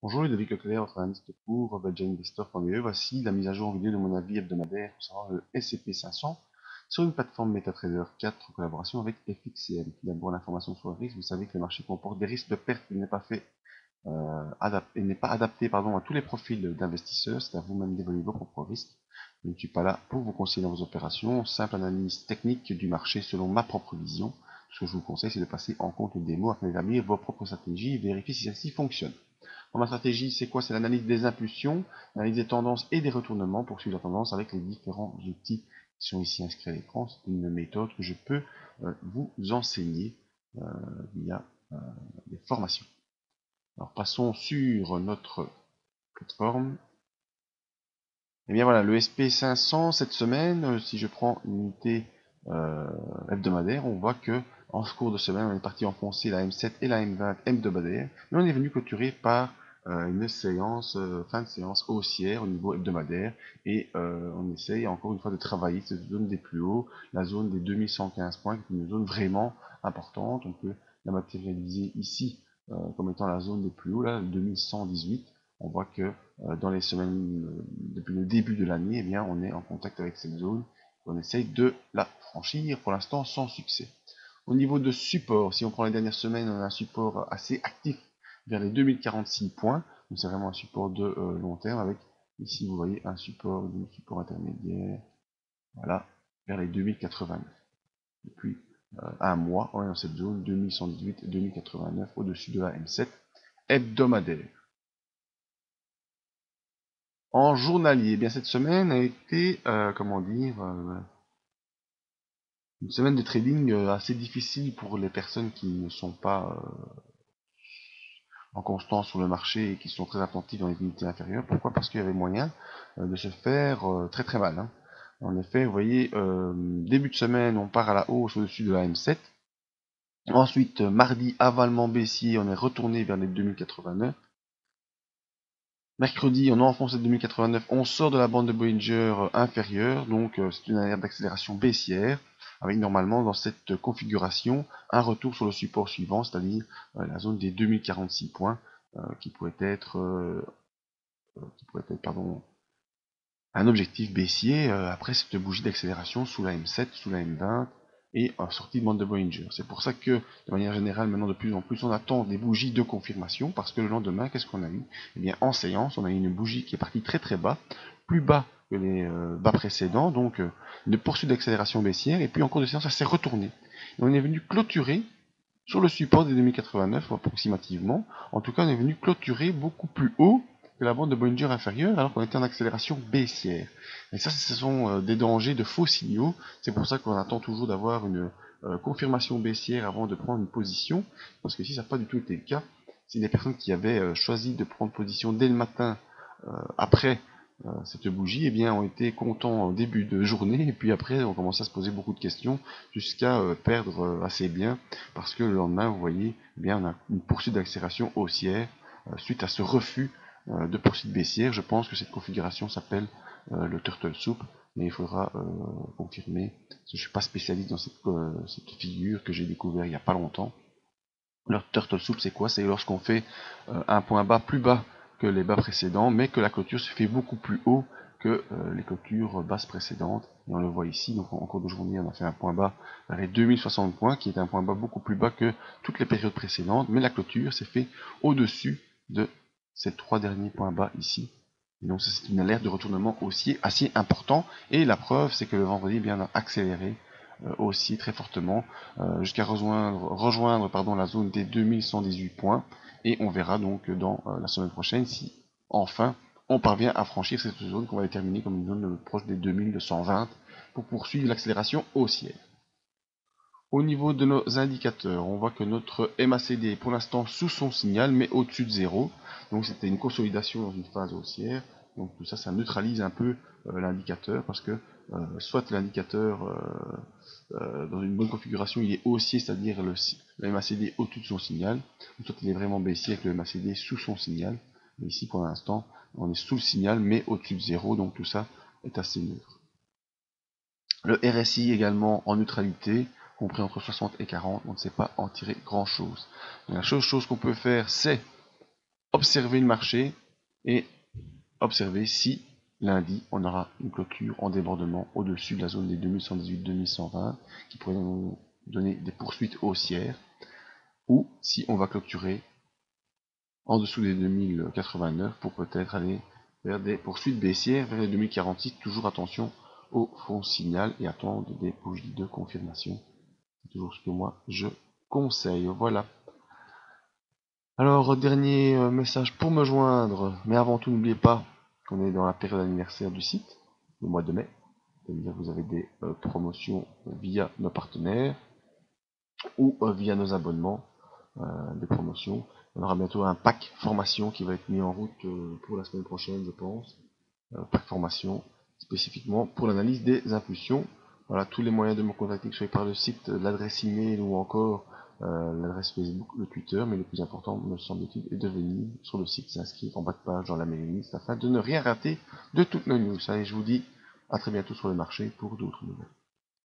Bonjour Ludovic Leclerc, votre analyste pour budgetinvestor.be. Voici la mise à jour en vidéo de mon avis hebdomadaire concernant le SCP 500 sur une plateforme MetaTrader 4 en collaboration avec FXCM. D'abord, l'information sur le risque. Vous savez que le marché comporte des risques de perte. Il n'est pas fait adapté à tous les profils d'investisseurs. C'est à vous-même d'évaluer vos propres risques. Je ne suis pas là pour vous conseiller dans vos opérations. Simple analyse technique du marché selon ma propre vision. Ce que je vous conseille, c'est de passer en compte les démos afin d'établir vos propres stratégies et vérifier si celles-ci fonctionnent. Dans ma stratégie, c'est quoi? C'est l'analyse des impulsions, l'analyse des tendances et des retournements pour suivre la tendance avec les différents outils qui sont ici inscrits à l'écran. C'est une méthode que je peux vous enseigner via des formations. Alors passons sur notre plateforme. Et bien voilà, le SP 500 cette semaine, si je prends une unité hebdomadaire, on voit que en cours de semaine, on est parti enfoncer la M7 et la M20 hebdomadaire, mais on est venu clôturer par une séance, fin de séance haussière au niveau hebdomadaire, et on essaye encore une fois de travailler cette zone des plus hauts, la zone des 2115 points, qui est une zone vraiment importante. On peut la matérialiser ici comme étant la zone des plus hauts, là, 2118. On voit que dans les semaines depuis le début de l'année, eh bien, on est en contact avec cette zone. On essaye de la franchir, pour l'instant sans succès. Au niveau de support, si on prend les dernières semaines, on a un support assez actif vers les 2046 points. Donc c'est vraiment un support de long terme avec, ici vous voyez, un support intermédiaire, voilà, vers les 2089. Depuis un mois, on est dans cette zone 2118 et 2089 au-dessus de la M7 hebdomadaire. En journalier, eh bien cette semaine a été, comment dire, une semaine de trading assez difficile pour les personnes qui ne sont pas en constance sur le marché et qui sont très attentives dans les unités inférieures. Pourquoi? Parce qu'il y avait moyen de se faire très très mal. En effet, vous voyez, début de semaine, on part à la hausse au-dessus de la M7. Ensuite, mardi, avalement baissier, on est retourné vers les 2089. Mercredi, on a enfoncé 2089, on sort de la bande de Bollinger inférieure, donc c'est une alerte d'accélération baissière, avec normalement dans cette configuration un retour sur le support suivant, c'est-à-dire la zone des 2046 points, qui pourrait être, un objectif baissier après cette bougie d'accélération sous la M7, sous la M20 et en sortie de bande de Bollinger. C'est pour ça que, de manière générale, maintenant de plus en plus, on attend des bougies de confirmation, parce que le lendemain, qu'est-ce qu'on a eu? Eh bien, en séance, on a eu une bougie qui est partie très très bas, plus bas que les bas précédents, donc une poursuite d'accélération baissière, et puis en cours de séance, ça s'est retourné. Et on est venu clôturer sur le support des 2089 approximativement. En tout cas, on est venu clôturer beaucoup plus haut que la bande de Bollinger inférieure alors qu'on était en accélération baissière. Et ça, ce sont des dangers de faux signaux. C'est pour ça qu'on attend toujours d'avoir une confirmation baissière avant de prendre une position. Parce que si ça n'a pas du tout été le cas, si les personnes qui avaient choisi de prendre position dès le matin après cette bougie, eh bien, ont été contents au début de journée, et puis après, on commence à se poser beaucoup de questions, jusqu'à perdre assez bien, parce que le lendemain, vous voyez, eh bien, on a une poursuite d'accélération haussière, suite à ce refus de poursuite baissière. Je pense que cette configuration s'appelle le Turtle Soup, mais il faudra confirmer, parce que je ne suis pas spécialiste dans cette figure que j'ai découvert il n'y a pas longtemps. Le Turtle Soup, c'est quoi? C'est lorsqu'on fait un point bas plus bas que les bas précédents, mais que la clôture se fait beaucoup plus haut que les clôtures basses précédentes. Et on le voit ici, donc en cours de journée, on a fait un point bas vers les 2060 points, qui est un point bas beaucoup plus bas que toutes les périodes précédentes, mais la clôture s'est fait au-dessus de ces trois derniers points bas ici. Et donc ça, c'est une alerte de retournement haussier assez important, et la preuve, c'est que le vendredi, bien, on a accéléré aussi très fortement jusqu'à rejoindre la zone des 2118 points, et on verra donc dans la semaine prochaine si enfin on parvient à franchir cette zone qu'on va déterminer comme une zone proche des 2220 pour poursuivre l'accélération haussière. Au niveau de nos indicateurs, on voit que notre MACD est pour l'instant sous son signal, mais au-dessus de 0. Donc c'était une consolidation dans une phase haussière. Donc tout ça, ça neutralise un peu l'indicateur, parce que soit l'indicateur, dans une bonne configuration, il est haussier, c'est-à-dire le MACD au-dessus de son signal, ou soit il est vraiment baissier avec le MACD sous son signal. Mais ici, pour l'instant, on est sous le signal, mais au-dessus de 0, donc tout ça est assez neutre. Le RSI également en neutralité, compris entre 60 et 40, on ne sait pas en tirer grand chose. La chose qu'on peut faire, c'est observer le marché et observer si lundi on aura une clôture en débordement au-dessus de la zone des 2118-2120 qui pourrait nous donner des poursuites haussières, ou si on va clôturer en dessous des 2089 pour peut-être aller vers des poursuites baissières vers les 2046. Toujours attention au fond signal et attendre des bougies de confirmation. C'est toujours ce que moi je conseille. Voilà. Alors, dernier message pour me joindre, mais avant tout, n'oubliez pas qu'on est dans la période anniversaire du site, le mois de mai. C'est-à-dire que vous avez des promotions via nos partenaires ou via nos abonnements, des promotions. On aura bientôt un pack formation qui va être mis en route pour la semaine prochaine, je pense. Pack formation spécifiquement pour l'analyse des impulsions. Voilà, tous les moyens de me contacter, que ce soit par le site, l'adresse email ou encore l'adresse Facebook, le Twitter, mais le plus important, me semble-t-il, est de venir sur le site, s'inscrire en bas de page dans la mailing list afin de ne rien rater de toutes nos news. Allez, je vous dis à très bientôt sur le marché pour d'autres nouvelles.